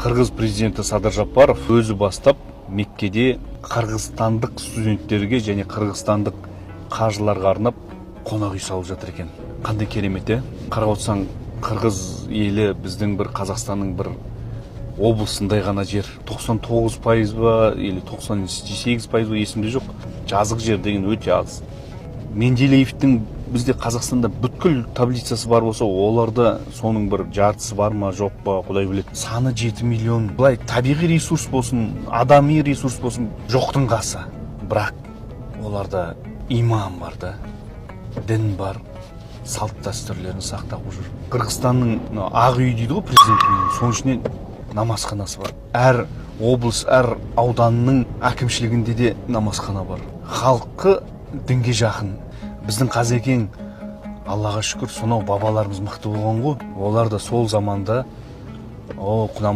Қырғыз президенті Садыр Жапаров өзі бастап Меккеде қырғызстандық студенттерге және қырғызстандық қажыларға арнап қонақ үй салып жатыр екен. Қандай керемет, қарап отырсаң, қырғыз елі біздің бір Қазақстанның бір облысындай ғана жер. 99% ба, или 98% ба есімде жоқ. Жазық жер деген өте аз. Менделеевтің бізде Қазақстанда бүткіл таблицасы бар болса, оларда соның бір жартысы бар ма, жоқ па, құдай біледі. Саны 7 миллион. Бұлай табиғи ресурс болсын, адами ресурс болсын, жоқтың қасы. Бірақ оларда иман бар да, дін бар, салт дәстүрлерін сақтап жүр. Қырғызстанның ақ үй дейді ғой, президентінің, соның ішінен намазханасы бар. Әр облыс, әр ауданның әкімшілігінде де намазхана бар. Халқы дінге жақын. Біздің Қазекең, Аллаға шүкір, сонау бабаларымыз мықты болған ғой. Олар да сол заманда Құнанбай